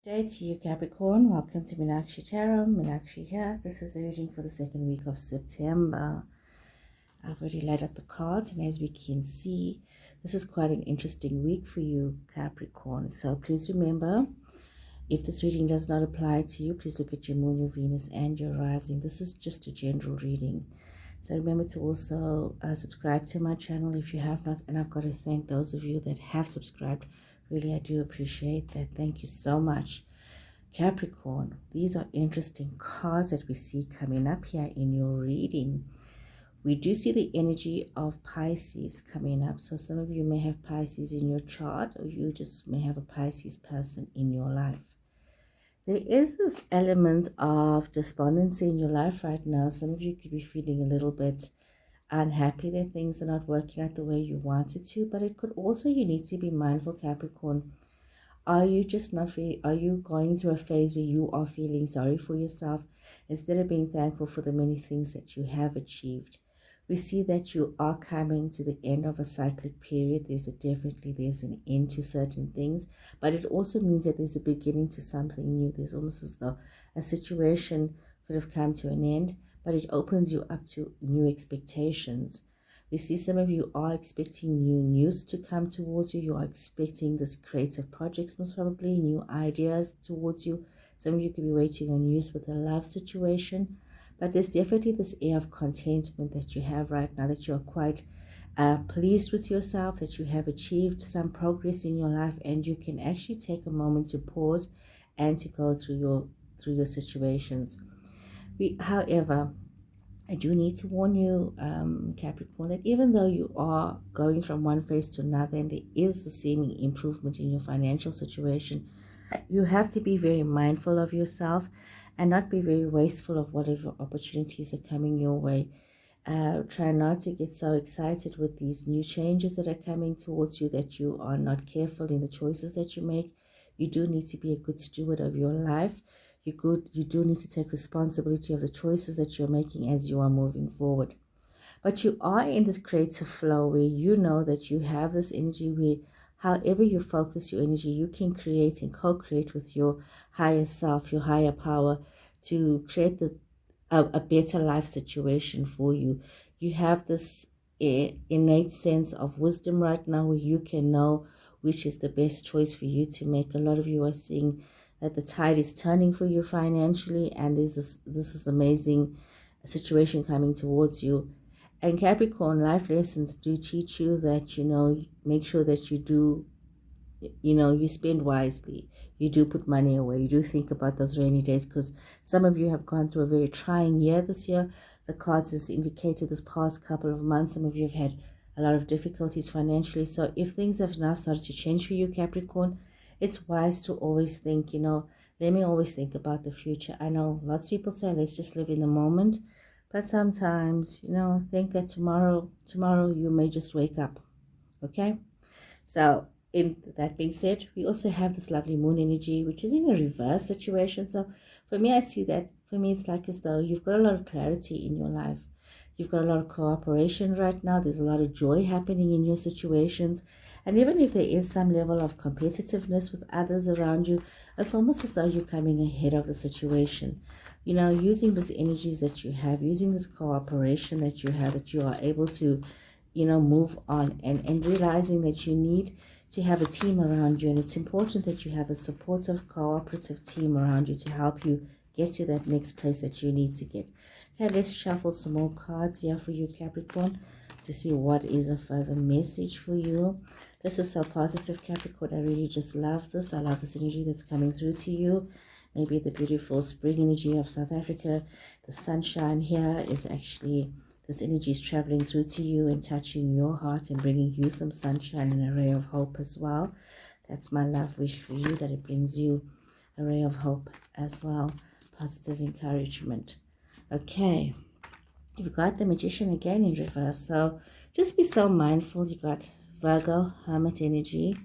Day to you, Capricorn. Welcome to Meenakshi Tarot. Meenakshi here. This is a reading for the second week of September. I've already laid out the cards, and as we can see, this is quite an interesting week for you, Capricorn. So please remember, if this reading does not apply to you, please look at your moon, your Venus, and your rising. This is just a general reading. So remember to also subscribe to my channel if you have not. And I've got to thank those of you that have subscribed. Really, I do appreciate that. Thank you so much. Capricorn, these are interesting cards that we see coming up here in your reading. We do see the energy of Pisces coming up. So some of you may have Pisces in your chart, or you just may have a Pisces person in your life. There is this element of despondency in your life right now. Some of you could be feeling a little bit unhappy that things are not working out the way you wanted to, but it could also, you need to be mindful, Capricorn. Are you just not feeling, are you going through a phase where you are feeling sorry for yourself instead of being thankful for the many things that you have achieved? We see that you are coming to the end of a cyclic period. There's an end to certain things, but it also means that there's a beginning to something new. There's almost as though a situation could have come to an end, but it opens you up to new expectations. We see some of you are expecting new news to come towards you. You are expecting this creative projects, most probably, new ideas towards you. Some of you could be waiting on news with a love situation. But there's definitely this air of contentment that you have right now, that you are quite pleased with yourself, that you have achieved some progress in your life, and you can actually take a moment to pause and to go through your situations. However, I do need to warn you, Capricorn, that even though you are going from one phase to another and there is the seeming improvement in your financial situation, you have to be very mindful of yourself and not be very wasteful of whatever opportunities are coming your way. Try not to get so excited with these new changes that are coming towards you that you are not careful in the choices that you make. You do need to be a good steward of your life. You do need to take responsibility of the choices that you're making as you are moving forward. But you are in this creative flow where you know that you have this energy where however you focus your energy, you can create and co-create with your higher self, your higher power, to create a better life situation for you. You have this innate sense of wisdom right now where you can know which is the best choice for you to make. A lot of you are seeing that the tide is turning for you financially, and this is amazing situation coming towards you. And Capricorn, life lessons do teach you that, make sure that you do, you spend wisely. You do put money away. You do think about those rainy days, because some of you have gone through a very trying year this year. The cards has indicated this past couple of months, some of you have had a lot of difficulties financially. So if things have now started to change for you, Capricorn, it's wise to always think, let me always think about the future. I know lots of people say, let's just live in the moment. But sometimes, think that tomorrow you may just wake up. Okay? So, in that being said, we also have this lovely moon energy, which is in a reverse situation. So, for me, I see that, for me, it's like as though you've got a lot of clarity in your life. You've got a lot of cooperation right now. There's a lot of joy happening in your situations. And even if there is some level of competitiveness with others around you, it's almost as though you're coming ahead of the situation. Using these energies that you have, using this cooperation that you have, that you are able to, move on and realizing that you need to have a team around you. And it's important that you have a supportive, cooperative team around you to help you get to that next place that you need to get. Okay, let's shuffle some more cards here for you, Capricorn, to see what is a further message for you. This is so positive, Capricorn. I really just love this. I love this energy that's coming through to you. Maybe the beautiful spring energy of South Africa. The sunshine here is actually, this energy is traveling through to you and touching your heart and bringing you some sunshine and a ray of hope as well. That's my love wish for you, that it brings you a ray of hope as well. Positive encouragement. Okay, you've got the Magician again in reverse. So just be so mindful. You got Virgo, Hermit energy,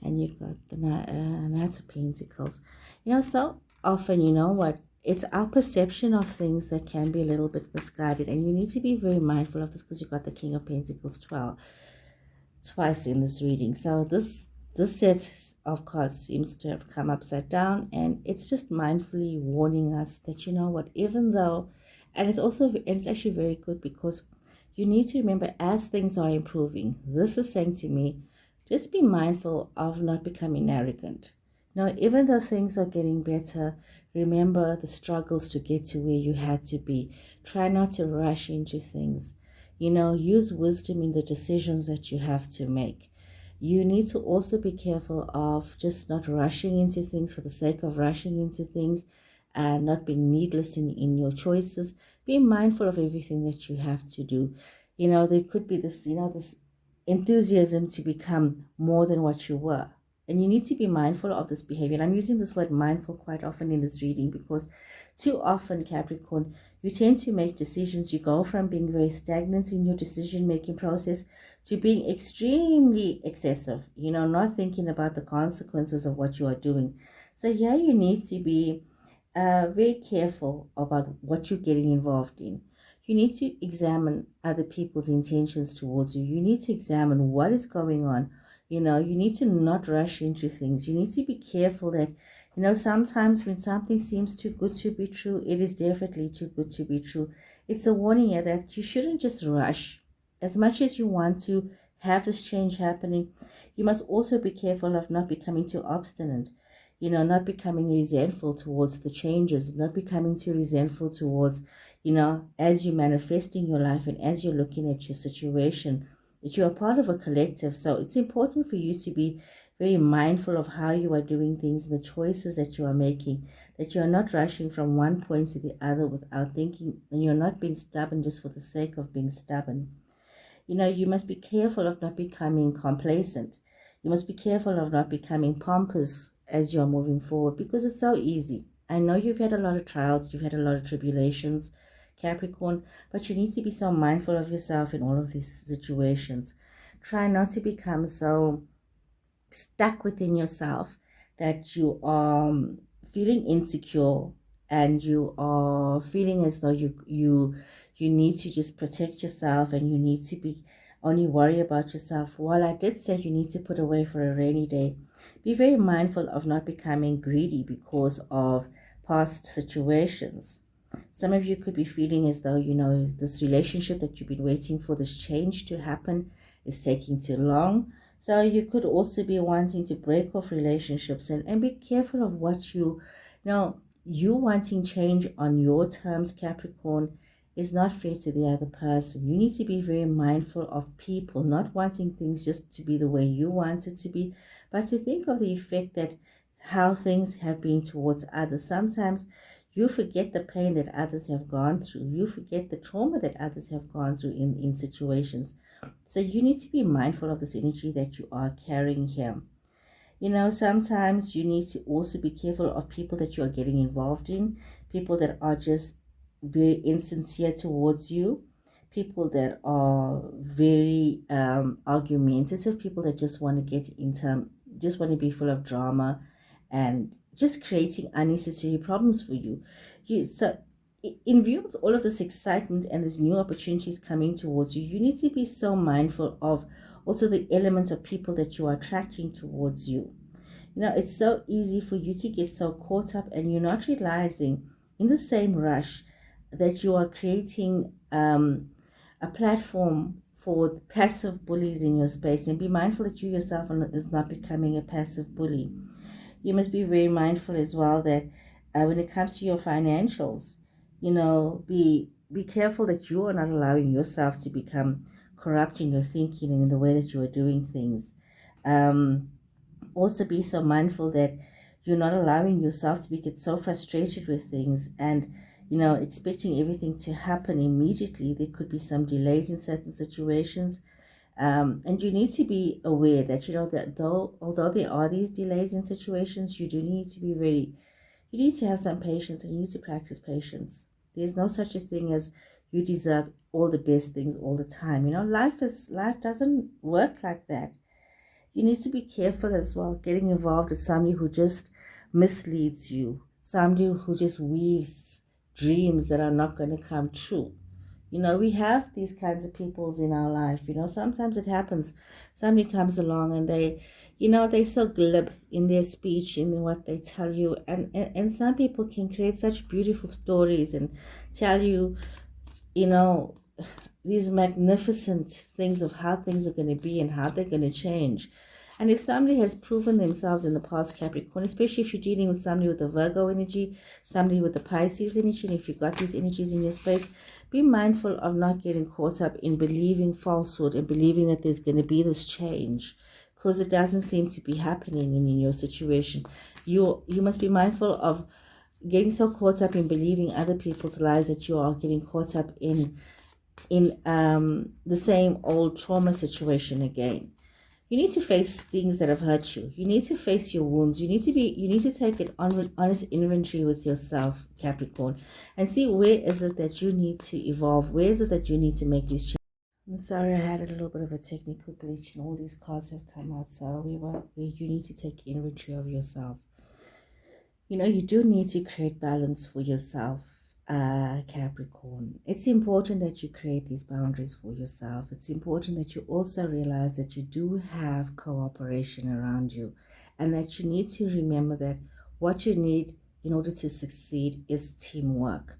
and you've got the Knight of Pentacles. So often, it's our perception of things that can be a little bit misguided, and you need to be very mindful of this, because you've got the King of Pentacles twice in this reading. So this This set of cards seems to have come upside down, and it's just mindfully warning us that, you know what, even though, and it's actually very good, because you need to remember, as things are improving, this is saying to me, just be mindful of not becoming arrogant. Now, even though things are getting better, remember the struggles to get to where you had to be. Try not to rush into things. You know, use wisdom in the decisions that you have to make. You need to also be careful of just not rushing into things for the sake of rushing into things, and not being needless in your choices. Be mindful of everything that you have to do. You know, there could be this, this enthusiasm to become more than what you were. And you need to be mindful of this behavior. And I'm using this word mindful quite often in this reading, because too often, Capricorn, you tend to make decisions. You go from being very stagnant in your decision-making process to being extremely excessive, not thinking about the consequences of what you are doing. So here you need to be very careful about what you're getting involved in. You need to examine other people's intentions towards you. You need to examine what is going on. You need to not rush into things. You need to be careful that, sometimes when something seems too good to be true, it is definitely too good to be true. It's a warning here that you shouldn't just rush. As much as you want to have this change happening, you must also be careful of not becoming too obstinate. Not becoming resentful towards the changes, not becoming too resentful towards, as you're manifesting your life and as you're looking at your situation, that you are part of a collective. So it's important for you to be very mindful of how you are doing things and the choices that you are making, that you are not rushing from one point to the other without thinking, and you're not being stubborn just for the sake of being stubborn. You must be careful of not becoming complacent. You must be careful of not becoming pompous as you're moving forward, because it's so easy. I know you've had a lot of trials, you've had a lot of tribulations, Capricorn, but you need to be so mindful of yourself in all of these situations. Try not to become so stuck within yourself that you are feeling insecure, and you are feeling as though you need to just protect yourself, and you need to be only worry about yourself. While I did say you need to put away for a rainy day, be very mindful of not becoming greedy because of past situations. Some of you could be feeling as though, this relationship that you've been waiting for this change to happen is taking too long. So you could also be wanting to break off relationships, and be careful of what you wanting change on your terms, Capricorn, is not fair to the other person. You need to be very mindful of people not wanting things just to be the way you want it to be, but to think of the effect that how things have been towards others. Sometimes you forget the pain that others have gone through. You forget the trauma that others have gone through in situations. So you need to be mindful of this energy that you are carrying here. Sometimes you need to also be careful of people that you are getting involved in, people that are just very insincere towards you, people that are very argumentative, people that just want to just want to be full of drama and just creating unnecessary problems for you. So in view of all of this excitement and these new opportunities coming towards you, you need to be so mindful of also the elements of people that you are attracting towards you. It's so easy for you to get so caught up, and you're not realizing in the same rush that you are creating a platform for passive bullies in your space. And be mindful that you yourself is not becoming a passive bully. You must be very mindful as well that when it comes to your financials, be careful that you are not allowing yourself to become corrupt in your thinking and in the way that you are doing things. Also be so mindful that you're not allowing yourself to get so frustrated with things and expecting everything to happen immediately. There could be some delays in certain situations, and you need to be aware that that although there are these delays in situations, you need to have some patience, and you need to practice patience. There's no such a thing as you deserve all the best things all the time. Life doesn't work like that. You need to be careful as well getting involved with somebody who just misleads you, somebody who just weaves dreams that are not going to come true. You know, we have these kinds of peoples in our life. You know, sometimes it happens. Somebody comes along and they, you know, they're so glib in their speech, in what they tell you. And some people can create such beautiful stories and tell you, you know, these magnificent things of how things are going to be and how they're going to change. And if somebody has proven themselves in the past, Capricorn, especially if you're dealing with somebody with the Virgo energy, somebody with the Pisces energy, and if you've got these energies in your space, be mindful of not getting caught up in believing falsehood and believing that there's going to be this change, because it doesn't seem to be happening in your situation. You must be mindful of getting so caught up in believing other people's lies that you are getting caught up in the same old trauma situation again. You need to face things that have hurt you. You need to face your wounds. You need to take an honest inventory with yourself, Capricorn, and see where is it that you need to evolve. Where is it that you need to make these changes? I'm sorry, I had a little bit of a technical glitch and all these cards have come out. So you need to take inventory of yourself. You know, you do need to create balance for yourself, Capricorn. It's important that you create these boundaries for yourself. It's important that you also realize that you do have cooperation around you, and that you need to remember that what you need in order to succeed is teamwork.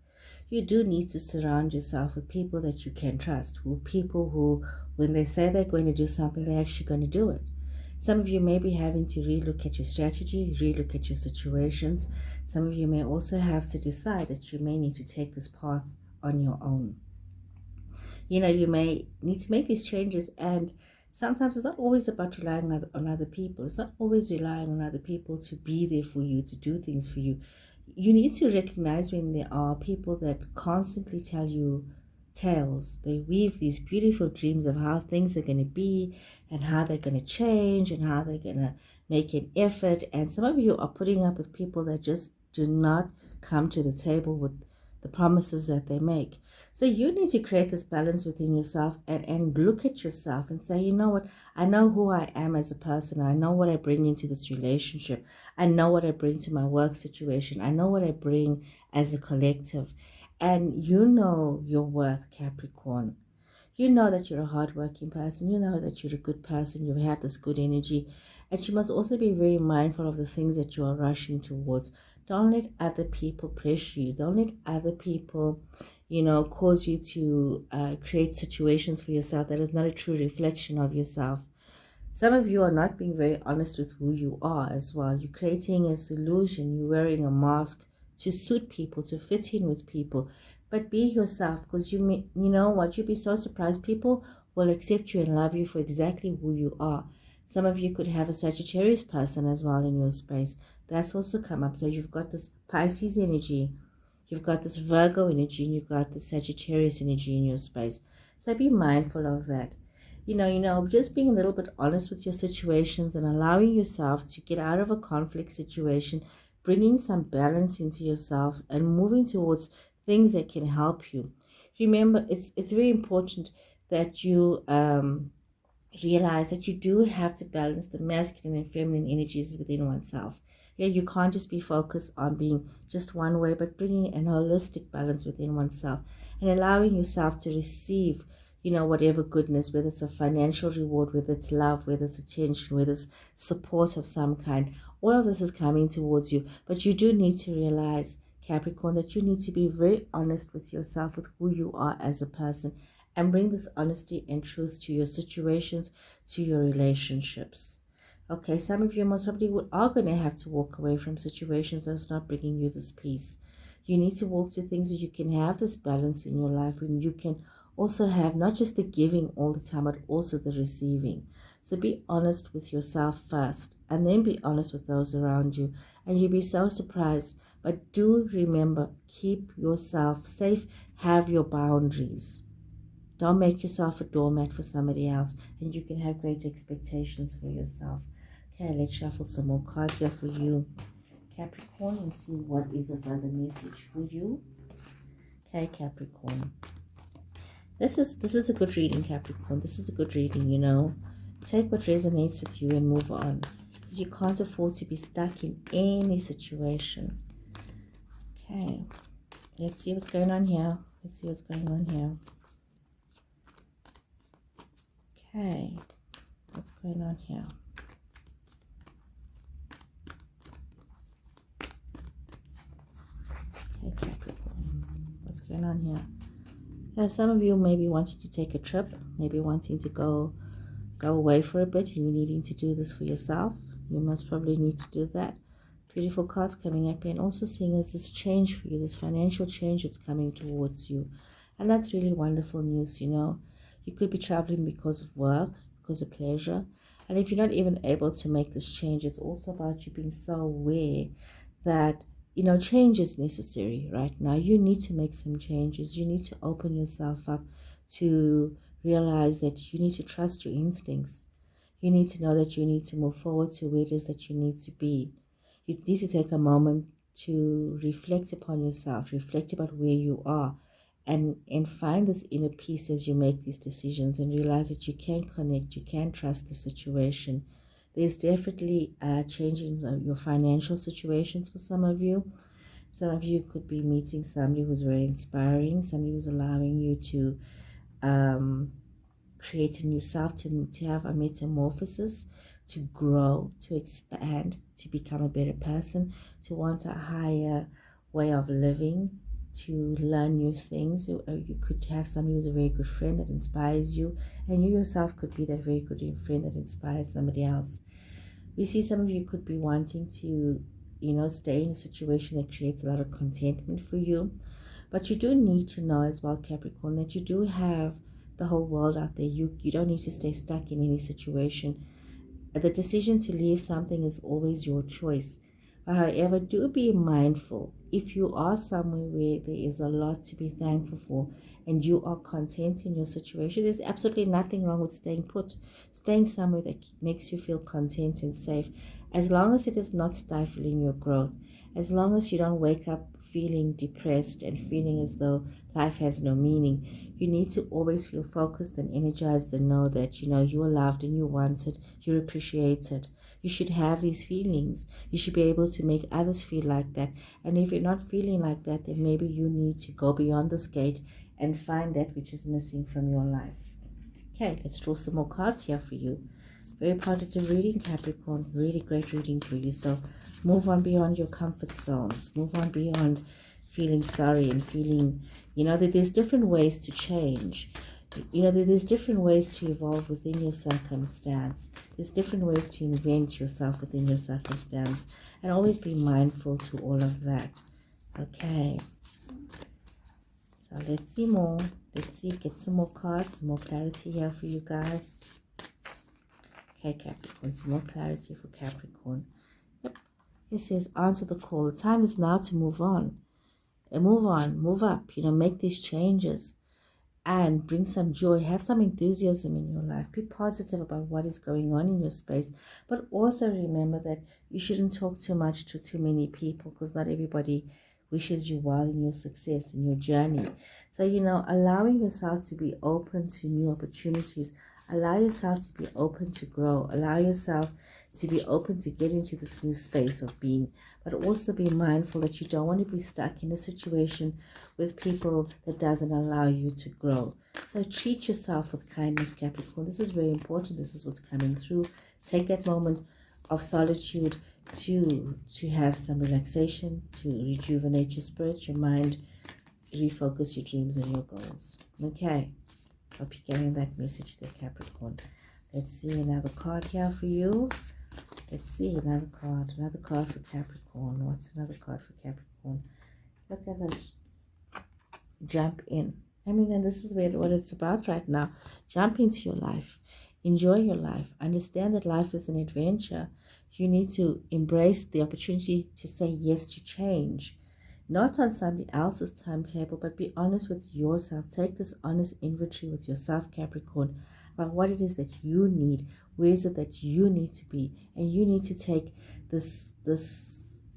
You do need to surround yourself with people that you can trust, with people who, when they say they're going to do something, they're actually going to do it. Some of you may be having to relook at your strategy, relook at your situations. Some of you may also have to decide that you may need to take this path on your own. You know, you may need to make these changes, and sometimes it's not always about relying on other people. It's not always relying on other people to be there for you, to do things for you. You need to recognize when there are people that constantly tell you tales. They weave these beautiful dreams of how things are going to be and how they're going to change and how they're going to make an effort. And some of you are putting up with people that just do not come to the table with the promises that they make. So you need to create this balance within yourself and look at yourself and say, you know what, I know who I am as a person. I know what I bring into this relationship. I know what I bring to my work situation. I know what I bring as a collective. And you know your worth, Capricorn. You know that you're a hardworking person. You know that you're a good person. You have this good energy. And you must also be very mindful of the things that you are rushing towards. Don't let other people pressure you. Don't let other people, you know, cause you to create situations for yourself that is not a true reflection of yourself. Some of you are not being very honest with who you are as well. You're creating a illusion. You're wearing a mask to suit people, to fit in with people. But be yourself, because you know what, you'll be so surprised. People will accept you and love you for exactly who you are. Some of you could have a Sagittarius person as well in your space. That's also come up. So you've got this Pisces energy, you've got this Virgo energy, and you've got the Sagittarius energy in your space. So be mindful of that. You know, just being a little bit honest with your situations and allowing yourself to get out of a conflict situation, bringing some balance into yourself and moving towards things that can help you. Remember, it's very important that you realize that you do have to balance the masculine and feminine energies within oneself. Yeah, you can't just be focused on being just one way, but bringing an holistic balance within oneself and allowing yourself to receive, you know, whatever goodness, whether it's a financial reward, whether it's love, whether it's attention, whether it's support of some kind. All of this is coming towards you, but you do need to realize, Capricorn, that you need to be very honest with yourself, with who you are as a person, and bring this honesty and truth to your situations, to your relationships. Okay, some of you most probably are going to have to walk away from situations that's not bringing you this peace. You need to walk to things where you can have this balance in your life, when you can also have not just the giving all the time, but also the receiving. So be honest with yourself first, and then be honest with those around you, and you'll be so surprised. But do remember, keep yourself safe, have your boundaries. Don't make yourself a doormat for somebody else, and you can have great expectations for yourself. Okay, let's shuffle some more cards here for you, Capricorn, and see what is the further message for you. Okay, Capricorn. This is a good reading, Capricorn. This is a good reading, you know. Take what resonates with you and move on, because you can't afford to be stuck in any situation. Okay, let's see what's going on here. Let's see what's going on here. Okay, what's going on here? Okay, Capricorn, what's going on here? Yeah, some of you may be wanting to take a trip, maybe wanting to go away for a bit, and you're needing to do this for yourself. You most probably need to do that. Beautiful cards coming up here, and also seeing as this change for you, this financial change that's coming towards you. And that's really wonderful news, you know. You could be traveling because of work, because of pleasure. And if you're not even able to make this change, it's also about you being so aware that, you know, change is necessary right now. You need to make some changes. You need to open yourself up to realize that you need to trust your instincts. You need to know that you need to move forward to where it is that you need to be. You need to take a moment to reflect upon yourself, reflect about where you are, and find this inner peace as you make these decisions, and realize that you can connect, you can trust the situation. There's definitely changing your financial situations for some of you. Some of you could be meeting somebody who's very inspiring, somebody who's allowing you to create a new self, to have a metamorphosis, to grow, to expand, to become a better person, to want a higher way of living, to learn new things. You could have somebody who's a very good friend that inspires you, and you yourself could be that very good friend that inspires somebody else. We see some of you could be wanting to, you know, stay in a situation that creates a lot of contentment for you. But you do need to know as well, Capricorn, that you do have the whole world out there. You don't need to stay stuck in any situation. The decision to leave something is always your choice. However, do be mindful. If you are somewhere where there is a lot to be thankful for and you are content in your situation, there's absolutely nothing wrong with staying put, staying somewhere that makes you feel content and safe, as long as it is not stifling your growth, as long as you don't wake up feeling depressed and feeling as though life has no meaning. You need to always feel focused and energized and know that, you know, you are loved and you're wanted, you're appreciated. You should have these feelings. You should be able to make others feel like that. And if you're not feeling like that, then maybe you need to go beyond this gate and find that which is missing from your life. Okay, let's draw some more cards here for you. Very positive reading, Capricorn. Really great reading for you. So move on beyond your comfort zones. Move on beyond feeling sorry and feeling, you know, that there's different ways to change. You know, that there's different ways to evolve within your circumstance. There's different ways to invent yourself within your circumstance. And always be mindful to all of that. Okay. So let's see more. Let's see, get some more cards, some more clarity here for you guys. Okay, Capricorn, some more clarity for Capricorn. Yep. It says, answer the call. The time is now to move on. And move on, move up, you know, make these changes and bring some joy. Have some enthusiasm in your life. Be positive about what is going on in your space. But also remember that you shouldn't talk too much to too many people, because not everybody wishes you well in your success, in your journey. So, you know, allowing yourself to be open to new opportunities. Allow yourself to be open to grow. Allow yourself to be open to get into this new space of being. But also be mindful that you don't want to be stuck in a situation with people that doesn't allow you to grow. So treat yourself with kindness, Capricorn. This is very important. This is what's coming through. Take that moment of solitude to have some relaxation, to rejuvenate your spirit, your mind, refocus your dreams and your goals. Okay. Hope you're getting that message there, Capricorn. Let's see another card here for you. Let's see another card for Capricorn. What's another card for Capricorn? Look at this. Jump in. I mean, and this is what it's about right now. Jump into your life. Enjoy your life. Understand that life is an adventure. You need to embrace the opportunity to say yes to change. Not on somebody else's timetable, but be honest with yourself. Take this honest inventory with yourself, Capricorn, about what it is that you need. Where is it that you need to be? And you need to take this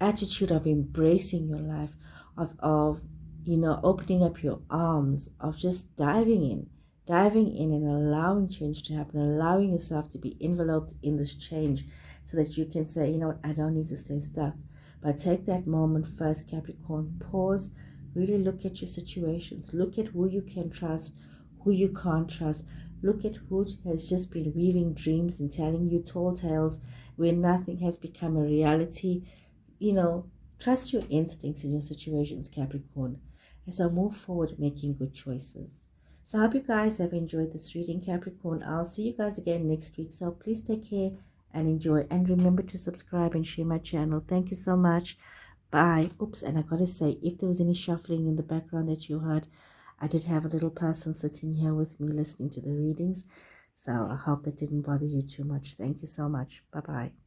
attitude of embracing your life, of you know, opening up your arms, of just diving in and allowing change to happen, allowing yourself to be enveloped in this change, so that you can say, you know what, I don't need to stay stuck. But take that moment first, Capricorn. Pause. Really look at your situations. Look at who you can trust, who you can't trust. look at who has just been weaving dreams and telling you tall tales where nothing has become a reality. You know, trust your instincts in your situations, Capricorn, as I move forward making good choices. So I hope you guys have enjoyed this reading, Capricorn. I'll see you guys again next week. So please take care and enjoy. And remember to subscribe and share my channel. Thank you so much. Bye. Oops, and I gotta say, if there was any shuffling in the background that you heard, I did have a little person sitting here with me listening to the readings. So I hope that didn't bother you too much. Thank you so much. Bye-bye.